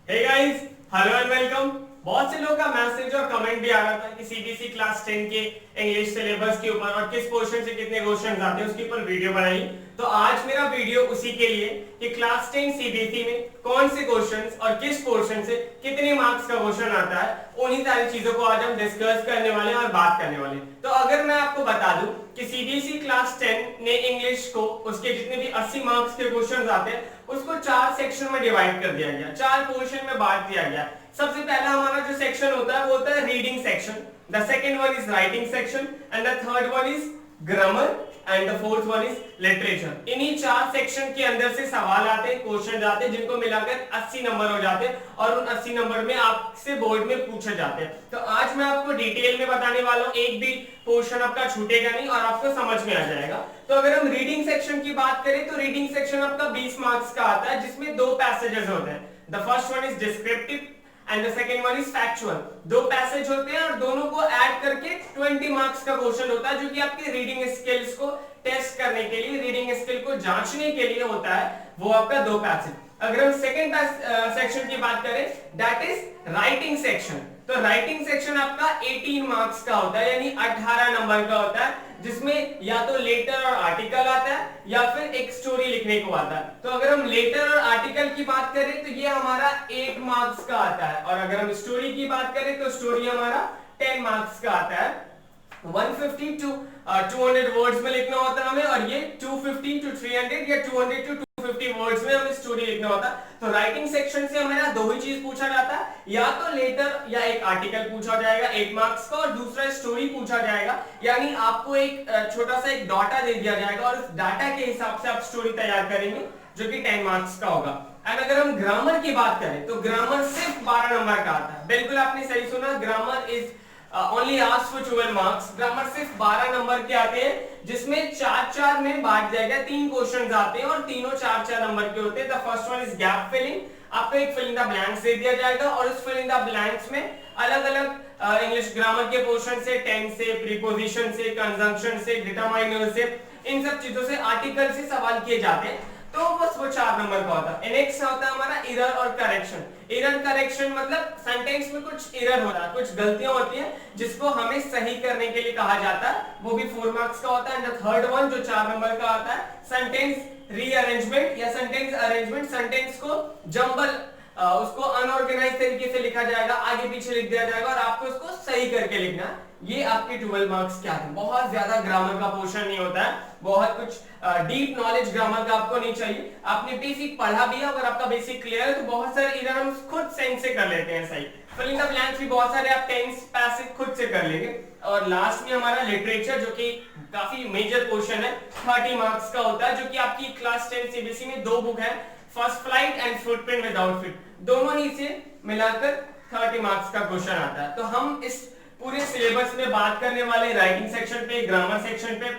Hey guys, hello and welcome. बहुत से लोगों का मैसेज और कमेंट भी आ रहा था कि सीबीएसई क्लास 10 के इंग्लिश सिलेबस के ऊपर और किस पोर्शन से कितने क्वेश्चन आते हैं उसके ऊपर वीडियो बनाई। तो आज मेरा वीडियो उसी के लिए कि क्लास 10 सीबीएसई में कौन से क्वेश्चंस और किस पोर्शन से कितने मार्क्स का क्वेश्चन आता है, उन्हीं सारी चीजों को आज हम डिस्कस करने वाले हैं और बात करने वाले हैं। तो अगर मैं आपको बता दूं कि सीबीएसई क्लास 10 ने इंग्लिश को उसके जितने भी 80 मार्क्स के क्वेश्चन आते हैं उसको 4 सेक्शन में डिवाइड कर दिया गया, 4 पोर्शन में बांट दिया गया। सबसे पहला हमारा जो सेक्शन होता है वो होता है reading section, the second one is writing section and the third one is grammar and the fourth one is literature. इन्हीं 4 सेक्शन के अंदर से सवाल आते हैं, क्वेश्चन आते हैं, जिनको मिलाकर 80 नंबर हो जाते हैं और उन 80 नंबर में आपसे बोर्ड में पूछे जाते हैं। तो आज मैं आपको डिटेल में बताने वाला हूं, एक भी पोर्शन आपका छूटेगा नहीं और आपको समझ में आ जाएगा। तो अगर हम रीडिंग सेक्शन की बात करें तो रीडिंग सेक्शन आपका 20 मार्क्स का आता है, जिसमें 2 पैसेजेस होते हैं। The first one is descriptive and the second one is factual. 2 passage होते हैं और दोनों को ऐड करके 20 मार्क्स का क्वेश्चन होता है, जो कि आपके रीडिंग स्किल्स को टेस्ट करने के लिए, रीडिंग स्किल को जांचने के लिए होता है। वो आपका 2 पैसेज। अगर हम सेकंड सेक्शन की बात करें, दैट इज राइटिंग सेक्शन। तो राइटिंग सेक्शन आपका 18 मार्क्स का होता है, यानी 18 नंबर का होता है, जिसमें या तो लेटर और आर्टिकल आता है या फिर एक स्टोरी लिखने को आता है। तो अगर हम लेटर और आर्टिकल की बात करें तो ये हमारा 8 मार्क्स का आता है, और अगर हम स्टोरी की बात करें तो स्टोरी हमारा 10 मार्क्स का आता है। 150 टू 200 वर्ड्स में लिखना होता है हमें, और ये 250 टू 300 या 200 टू 250 वर्ड्स में हमें स्टोरी लिखना होता है। तो राइटिंग सेक्शन से हमारा 2 ही चीज पूछा जाता है, या तो लेटर या एक आर्टिकल पूछा जाएगा 8 मार्क्स का, और दूसरा स्टोरी पूछा जाएगा। यानी आपको एक छोटा सा एक डाटा दे दिया जाएगा और उस डाटा के हिसाब से आप स्टोरी तैयार करेंगे, जो कि 10 मार्क्स का होगा। एंड अगर हम ग्रामर की बात करें तो ग्रामर सिर्फ 12 नंबर का आता है। बिल्कुल आपने सही सुना, grammar is only asked for 12 marks. Grammar सिर्फ 12 नंबर के आते हैं, जिसमें 4-4 में बांट जाएगा। 3 क्वेश्चंस आते हैं और तीनों 4-4 नंबर के होते हैं। The first one is gap filling. आपको एक फिल इन द ब्लैंक्स दे दिया जाएगा और उस फिल इन द ब्लैंक्स में अलग अलग इंग्लिश ग्रामर के पोर्शन से, टेंस से, प्रीपोजिशन से, कंजंक्शन से, डिटरमाइनर से, इन सब चीजों से, आर्टिकल से सवाल किए जाते हैं। तो बस वो 4 नंबर का होता है। नेक्स्ट होता है हमारा एरर और करेक्शन। एरर करेक्शन मतलब सेंटेंस में कुछ एरर हो रहा है, कुछ गलतियां होती हैं जिसको हमें सही करने के लिए कहा जाता है, वो भी 4 मार्क्स का होता है। एंड थर्ड वन जो 4 नंबर का आता है, सेंटेंस रीअरेंजमेंट या सेंटेंस अरेंजमेंट। सेंटेंस को जंबल, उसको अनऑर्गेनाइज तरीके से लिखा जाएगा, आगे पीछे लिख दिया जाएगा और आपको उसको सही करके लिखना है। ये आपके 12 मार्क्स क्या है। बहुत ज्यादा ग्रामर का पोर्शन नहीं होता है, बहुत कुछ डीप नॉलेज ग्रामर का आपको नहीं चाहिए। आपने बेसिक पढ़ा भी है, अगर आपका बेसिक क्लियर है तो बहुत सारे एरर हम खुद सेंस से कर लेते हैं सही। फिल इन द ब्लैंक्स भी बहुत सारे आप टेंस पैसेज खुद से कर लेंगे। और लास्ट में हमारा लिटरेचर, जो कि काफी मेजर पोर्शन है, 30 मार्क्स का होता है, जो कि आपकी क्लास 10 सीबीएसई में 2 बुक है, first flight and footprint without fit. दोनों ही से मिलाकर 30 मार्क्स का क्वेश्चन आता है। तो हम इस पूरे सिलेबस में बात करने वाले राइटिंग सेक्शन पे, ग्रामर सेक्शन पे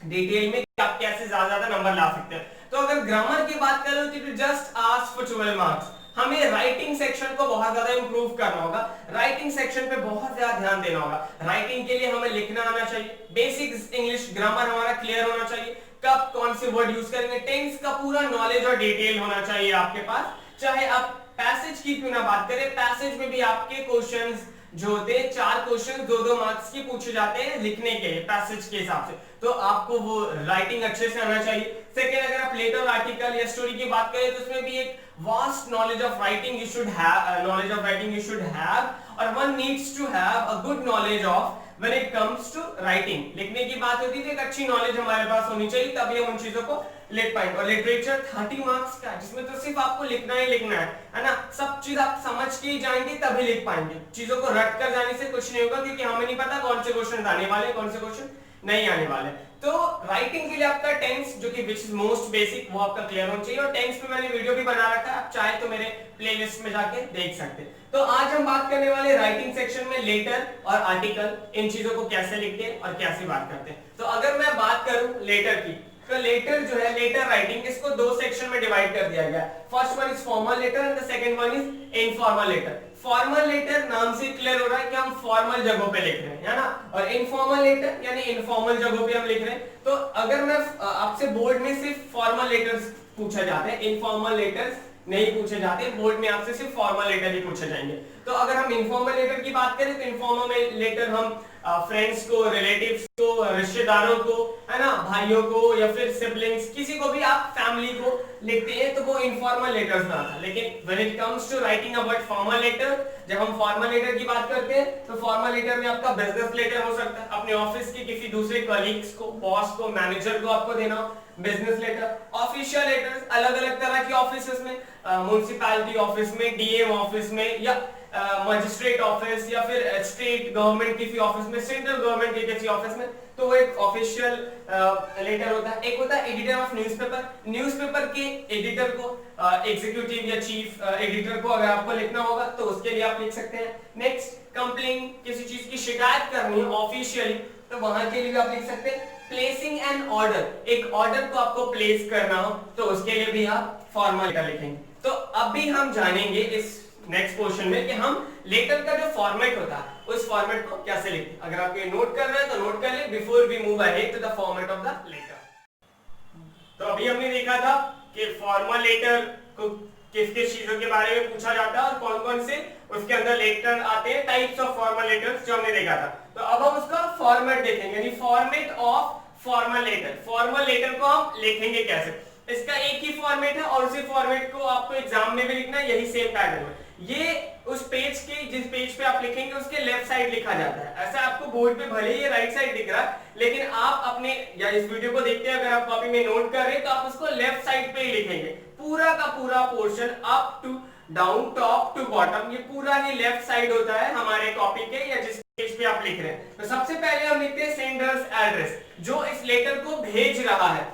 डिटेल में आप कैसे ज्यादा नंबर ला सकते हैं। तो अगर ग्रामर की बात करें तो जस्ट आस्क फॉर 12 मार्क्स। हमें राइटिंग सेक्शन को बहुत ज्यादा इंप्रूव करना होगा, राइटिंग सेक्शन पे बहुत ज्यादा ध्यान देना होगा। राइटिंग के लिए हमें लिखना आना चाहिए, बेसिक इंग्लिश ग्रामर हमारा क्लियर होना चाहिए, कब कौन से वर्ड यूज करेंगे, टेंस का पूरा नॉलेज और डिटेल होना चाहिए आपके पास। चाहे आप पैसेज की क्यों ना बात करें, पैसेज में भी आपके क्वेश्चंस जो होते हैं, 4 क्वेश्चन 2-2 मार्क्स के पूछे जाते हैं लिखने के लिए पैसेज के हिसाब से। तो आपको वो राइटिंग अच्छे से आना चाहिए। सेकंड, अगर आप लेटर, आर्टिकल या स्टोरी की बात करें तो उसमें भी एक vast knowledge of writing you should have, और one needs to have a good knowledge of when it comes to writing. लिखने की बात होती है तो एक अच्छी नॉलेज हमारे पास होनी चाहिए, तभी हम उन चीजों को लिख पाएंगे। और लिटरेचर 30 मार्क्स का, जिसमें तो सिर्फ आपको लिखना ही लिखना है ना। सब चीज आप समझ के ही जाएंगे तभी लिख पाएंगे। चीजों को रट कर जाने से कुछ नहीं होगा, क्योंकि हमें नहीं पता कौन से क्वेश्चन आने वाले, कौन से क्वेश्चन नहीं आने वाले। तो राइटिंग के लिए आपका टेंस, जो कि विच इज मोस्ट बेसिक, वो आपका क्लियर होना चाहिए। और टेंस पे मैंने वीडियो भी बना रखा है, आप चाहे तो मेरे प्लेलिस्ट में जाके देख सकते हैं। तो आज हम बात करने वाले राइटिंग सेक्शन में लेटर और आर्टिकल, इन चीजों को कैसे लिखते हैं और कैसे बात करते हैं। तो अगर मैं बात करूं लेटर की, तो लेटर जो है, लेटर राइटिंग, इसको 2 सेक्शन में डिवाइड कर दिया गया है। First one is formal letter and the second one is informal letter. Formal letter नाम से क्लियर हो रहा है कि हम फॉर्मल जगहों पे लिख रहे हैं, है ना। और इनफॉर्मल लेटर यानी इनफॉर्मल जगहों पे हम लिख रहे हैं। तो अगर मैं आपसे बोर्ड में सिर्फ फॉर्मल लेटर्स पूछा जाता है, इनफॉर्मल लेटर्स नहीं पूछे जाते, बोर्ड में आपसे सिर्फ फॉर्मल लेटर ही पूछे जाएंगे। तो अगर हम इनफॉर्मल लेटर की बात करें तो इनफॉर्मल लेटर हम फ्रेंड्स को, रिलेटिव्स को, रिश्तेदारों को, है ना, भाइयों को या फिर सिबलिंग्स, किसी को भी आप फैमिली को लिखते हैं तो वो इनफॉर्मल लेटर्स में आता है। लेकिन when it comes to writing about formal letter, जब हम फॉर्मल लेटर की बात करते हैं तो फॉर्मल लेटर में आपका बिजनेस लेटर हो सकता है, अपने ऑफिस के किसी दूसरे कलीग्स को, बॉस को, मैनेजर को आपको देना बिजनेस लेटर। ऑफिशियल लेटर्स अलग अलग तरह के ऑफिसेस में, म्युनिसिपैलिटी ऑफिस में, डीएम ऑफिस में, या मजिस्ट्रेट ऑफिस, या फिर स्टेट गवर्नमेंट किसी ऑफिस में, सेंट्रल गवर्नमेंट के किसी ऑफिस में, तो वो एक ऑफिशियल लेटर होता है। एक होता है एडिटर ऑफ न्यूज़पेपर, न्यूज़पेपर के एडिटर को, एग्जीक्यूटिव या चीफ एडिटर को अगर आपको लिखना होगा तो उसके लिए आप लिख सकते हैं। नेक्स्ट, कंप्लेन, किसी चीज की शिकायत करनी है ऑफिशियली तो वहां के लिए भी आप लिख सकते हैं। प्लेसिंग एन ऑर्डर, एक ऑर्डर को आपको प्लेस करना हो तो उसके लिए भी आप फॉर्मल लेटर लिखेंगे। तो अभी हम जानेंगे इस नेक्स्ट पोर्शन में कि हम लेटर का जो फॉर्मेट होता है उस फॉर्मेट को कैसे लिखें। अगर आपको नोट करना है तो नोट कर ले before we move ahead to the format of the letter. तो अभी हमने देखा था कि फॉर्मल लेटर को किस किस चीजों के बारे में पूछा जाता है और कौन कौन से उसके अंदर लेटर आते हैं, टाइप्स ऑफ फॉर्मल लेटर्स जो हमने देखा था। तो अब हम उसका फॉर्मेट देखेंगे, यानी format of formal letter. Formal letter को हम लिखेंगे कैसे, इसका एक ही फॉर्मेट है और उसी फॉर्मेट को आपको एग्जाम में भी लिखना है, यही सेम पैटर्न है। ये उस पेज के, जिस पेज पे आप लिखेंगे उसके लेफ्ट साइड लिखा जाता है। ऐसा आपको बोर्ड पे भले ही राइट साइड दिख रहा है लेकिन आप अपने या इस वीडियो को देखते हैं अगर आप कॉपी में नोट कर रहे हैं तो आप उसको लेफ्ट साइड पे ही लिखेंगे। पूरा का पूरा portion up to down, top to bottom, ये पूरा ही लेफ्ट साइड होता है हमारे कॉपी के या जिस पेज पे आप लिख रहे हैं। तो सबसे पहले हम लिखते हैं सेंडर्स एड्रेस, जो इस लेटर को भेज रहा है।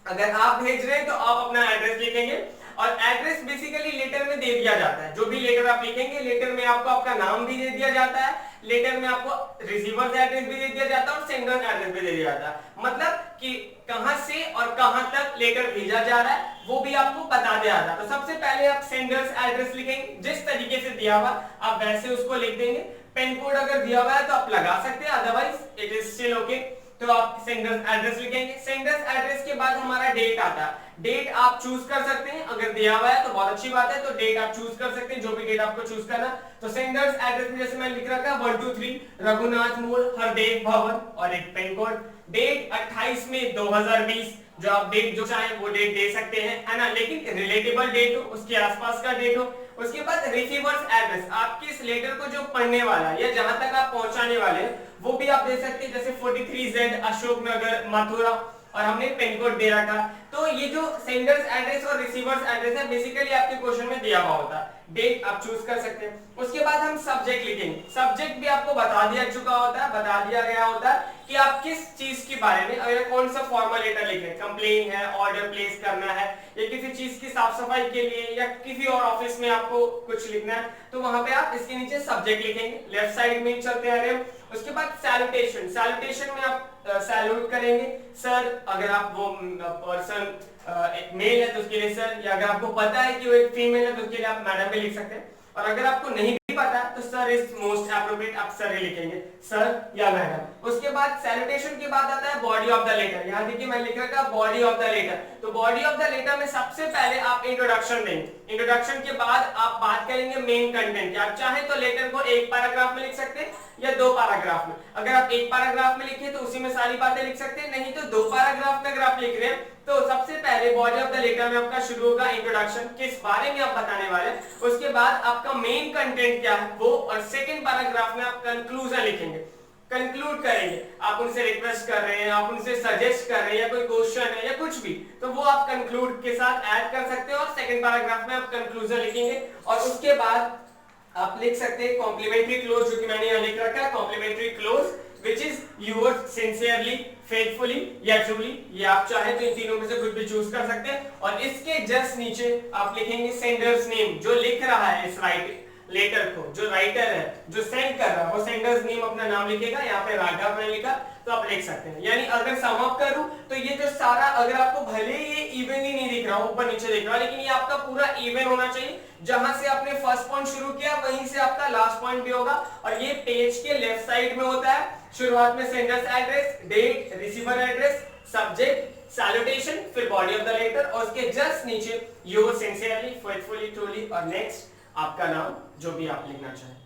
अगर आप भेज रहे हैं तो आप अपना एड्रेस लिखेंगे और एड्रेस बेसिकली लेटर में दे दिया जाता है। जो भी लेटर आप लिखेंगे लेटर में आपको आपका नाम भी दे दिया जाता है, लेटर में आपको रिसीवर्स एड्रेस भी दे दिया जाता है और सेंडर एड्रेस भी दे दिया जाता है। मतलब कि कहां से और कहां तक लेटर भेजा जा रहा है वो भी आपको बता दिया जाता है। तो सबसे पहले आप सेंडर्स एड्रेस लिखेंगे, जिस तरीके से दिया हुआ आप वैसे उसको लिख देंगे। पिन कोड अगर दिया हुआ है तो आप लगा सकते हैं, otherwise it is still okay. तो आप सेंडर्स एड्रेस लिखेंगे। सेंडर्स एड्रेस के बाद हमारा डेट आता है। डेट आप चूज कर सकते हैं, अगर दिया हुआ है तो बहुत अच्छी बात है, तो डेट आप चूज कर सकते हैं, जो भी डेट आपको चूज करना। तो सेंडर्स एड्रेस में जैसे मैंने लिख रखा है 123 रघुनाथ मोड़, हरदेव भवन, और एक पिन कोड। डेट 28 में 2020, जो आप डेट जो चाहे वो डेट दे सकते हैं, है ना, लेकिन रिलेटेबल डेट हो, उसके आसपास का डेट हो। उसके बाद रिसीवर्स एड्रेस, आपके इस लेटर को जो पढ़ने वाला है या जहां तक आप पहुंचाने वाले हैं वो भी आप दे सकते हैं, जैसे 43Z अशोक नगर मथुरा, और हमने पिन कोड दे रखा। तो ये जो सेंडर्स एड्रेस और रिसीवर्स एड्रेस है बेसिकली आपके क्वेश्चन में दिया हुआ होता है। डेट आप चूज कर सकते हैं। उसके बाद हम सब्जेक्ट लिखेंगे। सब्जेक्ट भी आपको बता दिया चुका होता है, बता दिया गया होता है कि आप किस चीज के बारे में, अगर कौन सा फॉर्मल लेटर लिख रहे हैं, कंप्लेन है, ऑर्डर प्लेस करना है, या किसी चीज की साफ सफाई के लिए, या किसी और ऑफिस में आपको कुछ लिखना है, तो वहां पे आप इसके नीचे सब्जेक्ट लिखेंगे। लेफ्ट साइड में चलते आ रहे हैं। उसके बाद सैल्यूटेशन, सैल्यूटेशन में आप सैल्यूट करेंगे सर, अगर आप वो पर्सन एक मेल है तो उसके लिए सर, या अगर आपको पता है कि वो एक फीमेल है तो उसके लिए आप मैडम भी लिख सकते हैं। और अगर आपको नहीं भी पता तो सर इज मोस्ट एप्रोप्रिएट, आप सर ही लिखेंगे, सर या मैडम। उसके बाद सैल्यूटेशन के बाद आता है बॉडी ऑफ द लेटर। यहाँ देखिए मैं लिख रखा बॉडी ऑफ द लेटर। तो बॉडी ऑफ द लेटर में सबसे पहले आप इंट्रोडक्शन देंगे। इंट्रोडक्शन के बाद आप बात करेंगे मेन कंटेंट की। आप चाहे तो लेटर को एक पैराग्राफ में लिख सकते हैं या दो पैराग्राफ में। अगर आप एक पैराग्राफ में लिखे तो उसी में सारी बातें लिख सकते हैं, नहीं तो दो पैराग्राफ में अगर आप लिख रहे हैं तो सबसे पहले बॉडी ऑफ द लेटर में आपका शुरू होगा इंट्रोडक्शन, किस बारे में आप बताने वाले हैं। उसके बाद आपका मेन कंटेंट क्या है वो, और सेकंड पैराग्राफ में आप कंक्लूजन लिखेंगे, कंक्लूड करेंगे। आप उनसे रिक्वेस्ट कर रहे हैं, आप उनसे सजेस्ट कर रहे हैं, या कोई क्वेश्चन है या कुछ भी, तो वो आप कंक्लूड के साथ ऐड कर सकते हैं और सेकंड पैराग्राफ में आप कंक्लूजन लिखेंगे। और उसके बाद आप लिख सकते हैं कॉम्प्लीमेंट्री क्लोज, जो कि मैंने यहाँ लिख रखा है, complimentary close which is yours sincerely, faithfully या truly, ये आप चाहे तो इन तीनों में से कुछ भी चूज कर सकते हैं। और इसके जस्ट नीचे आप लिखेंगे सेंडर्स नेम, जो लिख रहा है इस लेटर को, जो राइटर है, जो सेंड कर रहा है, वो सेंडर्स नेम अपना नाम लिखेगा। यहाँ पे राघव मैंने लिखा तो आप लिख सकते हैं। यानी अगर सम अप करूं तो ये जो सारा, अगर आपको भले ये इवनली नहीं दिख रहा, ऊपर नीचे दिख रहा, लेकिन ये आपका पूरा इवन होना चाहिए। जहां से आपने फर्स्ट पॉइंट शुरू किया वहीं से आपका लास्ट पॉइंट भी होगा। और ये पेज के लेफ्ट साइड में होता है। शुरुआत में sender's address, date, receiver address, subject, salutation, फिर बॉडी ऑफ द लेटर और उसके जस्ट नीचे योर सिंसियरली, फेथफुली, ट्रूली और नेक्स्ट आपका नाम जो भी आप लिखना चाहें।